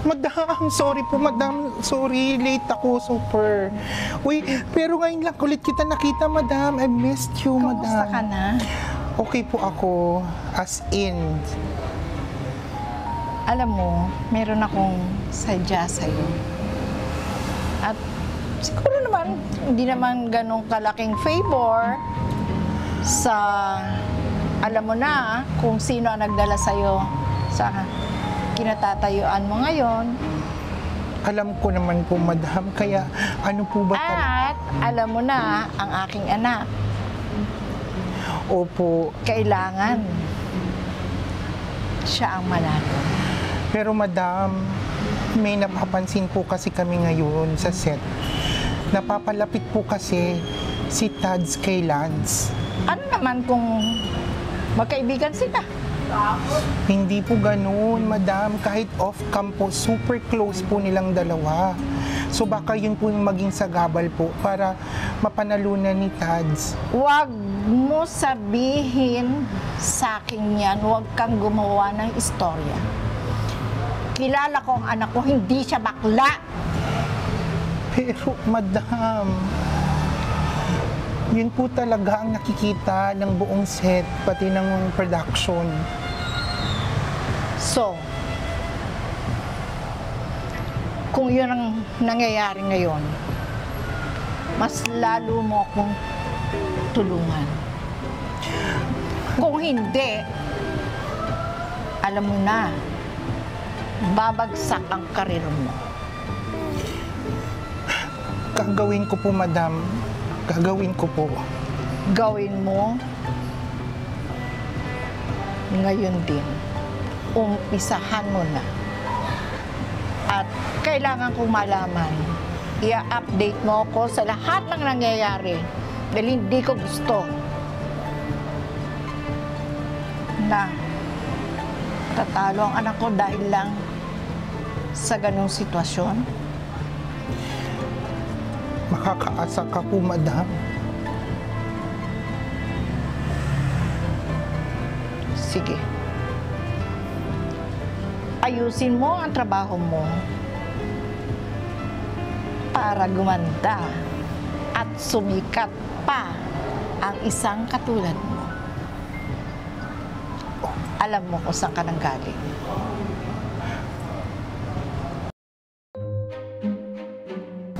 Madam, sorry po, madam. Sorry, late ako, super. Uy, pero ngayon lang ulit kita nakita, madam. I missed you, madam. Kamusta ka na? Okay po ako, as in. Alam mo, meron akong sadya sa'yo. At siguro naman, hindi naman ganong kalaking favor sa, alam mo na, kung sino ang nagdala sa'yo sa kinatatayuan mo ngayon. Alam ko naman po, madam. Kaya ano po ba At alam mo na ang aking anak. Opo. Kailangan siya ang manalo. Pero madam, may napapansin po kasi kami ngayon sa set. Napapalapit po kasi si Tads kay Lance. Ano naman kung magkaibigan sila? Hindi po ganoon, madam. Kahit off-cam po, super close po nilang dalawa. So baka yun po yung maging sagabal po para mapanalunan ni Tads. Huwag mo sabihin sa akin yan, huwag kang gumawa ng istorya. Kilala ko ang anak ko, hindi siya bakla. Pero madam, yun po talaga ang nakikita ng buong set, pati ng production. So, kung yun ang nangyayari ngayon, mas lalo mo akong tulungan. Kung hindi, alam mo na, babagsak ang karir mo. Gagawin ko po, madam. Gagawin ko po. Gawin mo ngayon din. Umpisahan mo na. At kailangan kong malaman, i-update mo ako sa lahat ng nangyayari dahil hindi ko gusto na tatalo ang anak ko dahil lang sa ganong sitwasyon. Makakaasa ka po, madam. Sige. Ayusin mo ang trabaho mo para gumanda at sumikat pa ang isang katulad mo. Alam mo kung saan ka nanggaling.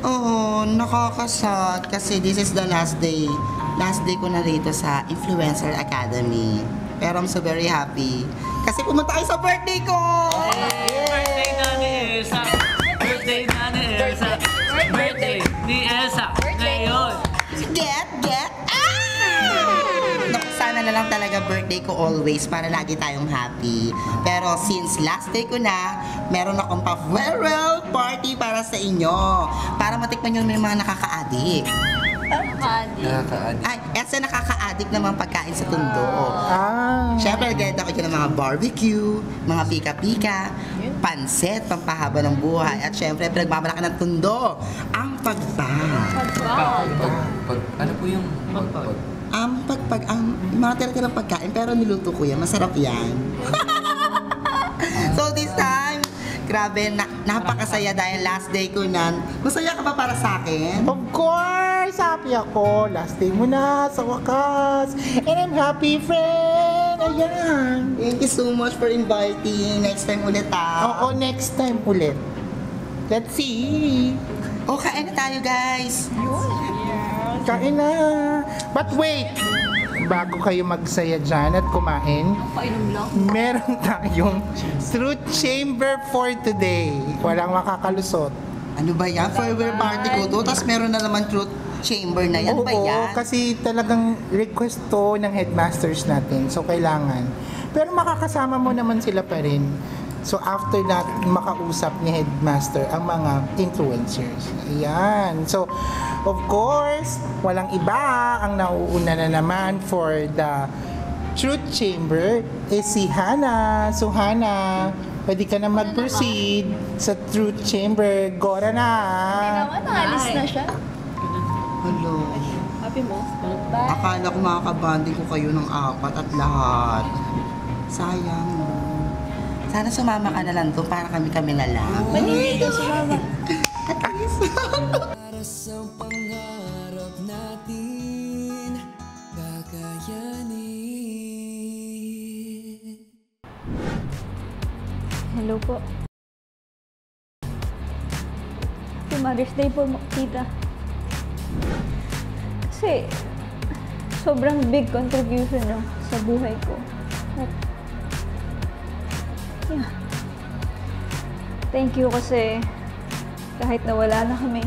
Oo, nakakasad kasi this is the last day. Last day ko na rito sa Influencer Academy. Pero I'm so very happy kasi pumunta kayo sa birthday ko! Birthday na ni Elsa! Birthday na ni Elsa! Birthday ni Elsa! Ngayon! Get! Naku, sana na lang talaga birthday ko always para lagi tayong happy. Pero since last day ko na, meron akong pa-farewell party para sa inyo. Para matikman nyo may mga nakaka-addict. Ay, esa nakaka-addict naman pagkain sa Tondo. Siyempre, nagdadala ko dyan ng mga barbecue, mga pika-pika, pansit, pampahaba ng buhay, at siyempre, pinagmamalaki ng Tondo, ang pagpag. Ano po yung Ang mga tira-tirang pagkain, pero niluto ko yan, masarap yan. So this time, grabe, napakasaya dahil last day ko na. Masaya ka ba para sa akin? Of course! Happy ako. Last day mo na sa wakas. And I'm happy, friend. Ayan. Thank you so much for inviting. Next time ulit Oo, next time ulit. Let's see. O, kain na tayo, guys. Kain na. But wait! Bago kayo magsaya dyan at kumain, meron tayong truth chamber for today. Walang makakalusot. Ano ba yan? Farewell party ko to, tapos meron na naman truth chamber na yan. Ano ba yan? Kasi talagang request to ng headmasters natin. So, kailangan. Pero makakasama mo naman sila pa rin. So, after that, makausap ni headmaster ang mga influencers. Ayan. So, of course, walang iba. Ang nauuna na naman for the truth chamber is si Hana. So, Hana, pwede ka na mag-proceed sa truth chamber. Gora na! Naalis na siya. Hello. Happy mo? Akala ko makakabanding ko kayo ng apat at lahat. Sayang. Sana sumama ka na lang doon para kami na lang. Manili ka sumama. Para sa pangarap natin kakayanin. Hello po. Happy Mother's Day po, tita. Kasi, sobrang big contribution nyo sa buhay ko. At, yeah. Thank you kasi kahit nawala na kami,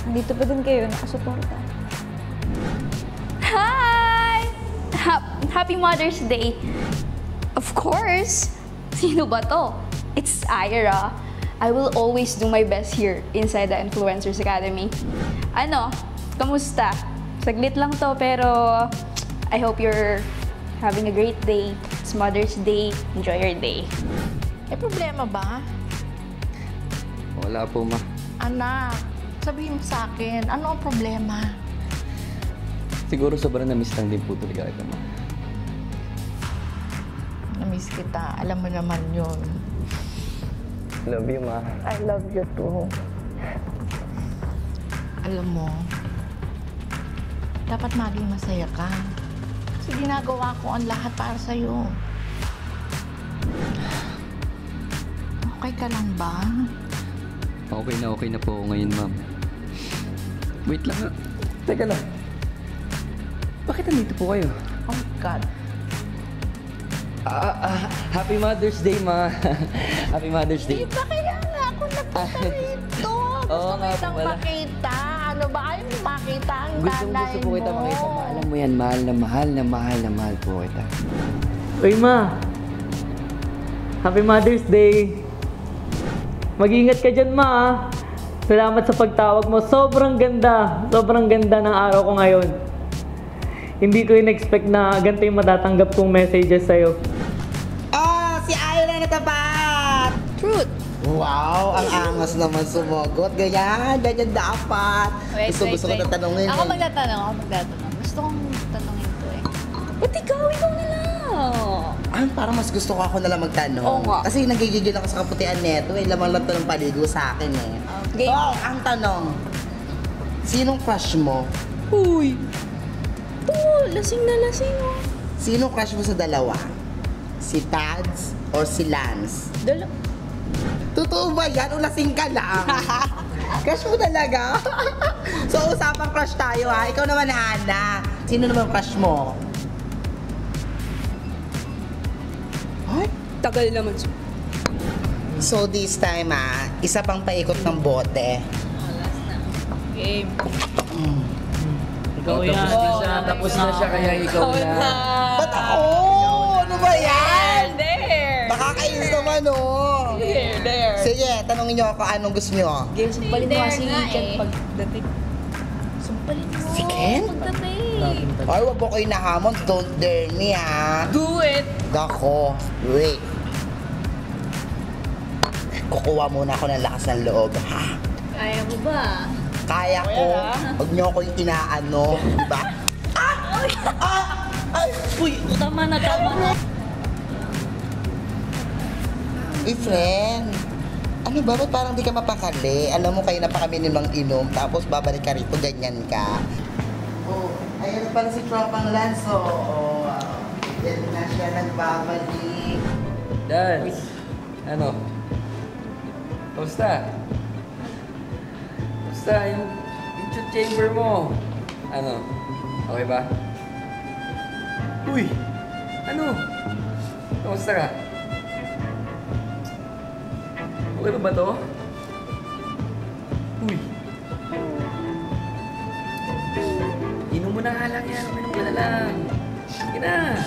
nandito pa din kayo, nakasuporta. Hi! Happy Mother's Day! Of course! Sino ba to? It's Ira. I will always do my best here inside the Influencers Academy. Ano? Kamusta? Saglit lang to pero I hope you're having a great day. It's Mother's Day. Enjoy your day. May problema ba? Wala po, ma. Anak, sabihin mo sa akin, ano ang problema? Siguro sobrang na-miss lang din po talaga kita, ma. Namiss kita. Alam mo naman yun. Love you, ma. I love you too. Alam mo, dapat maging masaya ka. Kasi ginagawa ko ang lahat para sa'yo. Okay ka lang ba? Okay na po ako ngayon, ma'am. Wait lang, ha. Teka lang. Bakit nandito po kayo? Oh God. Happy Mother's Day, ma. Happy Mother's Day. Ba kaya nga ako nagpunta rito? Oo nga po, Kitang wala. makita. Ano ba? Ayaw mo makita ang Gusto nanay po kita mo. makita, ma. Alam mo yan, mahal po kita. Uy, ma. Happy Mother's Day. Mag-ingat ka dyan, ma. ah. Salamat sa pagtawag mo. Sobrang ganda ng araw ko ngayon. Hindi ko in-expect na ganito yung matatanggap kong messages sa'yo. Oh, si Ira na tapat! Truth! Wow, ang angas naman sumagot. Ganyan dapat. Gusto ko na tanongin. Ako magtatanong. Gusto kong tanongin to eh. Ba't ikaw na lang? Parang mas gusto ko ako nalang magtanong. Oo nga. Kasi nagigigil ako sa kaputian neto. Lamang lang to ng paligo sa akin eh. Okay. Oh, ang tanong. Sinong crush mo? Uy! Lasing na lasing oh. Sinong crush mo sa dalawa? Si Tads or si Lance? Totoo ba yan? O lasing ka lang? Crush mo talaga? So, usapang crush tayo ha. Ikaw naman, Hana. Sino naman crush mo? Ay? Tagal naman. So, this time isa pang paikot ng bote. Game. Ikaw yan. Tapos na siya, kaya ikaw na. Ba't ako? Ano ba yan? There! Nakakainis naman, oh. There! Sige, tanongin niyo ako anong gusto niyo. Game, sumpalin mo kasi Ken pagdating. Sumpalin mo. Si Ken? Pagdating. Ay, wag po kayo nahamon. Don't dare me, ha. Do it! Dako, wait. Kukuha muna ako ng lakas ng loob, ha? Kaya mo ba? Kaya ko. Huwag niyo ako yung inaano, di ba? Uy! Tama na, tama na. Uy, friend. Ano ba? Ba't parang di ka mapakali? Alam mo, kayo na pa kami nimang inom, tapos babalik ka rito, ganyan ka. Oh, ayun pala si Tropang Lance, oh. Yan na siya nagbabalik. Dan, ano? Kamusta? Yung YouTube chamber mo? Ano? Okay ba? Uy! Ano? Kamusta ka? Okay ba to? Uy! Inom mo na nga lang yan. Inom ka na lang. Sige na.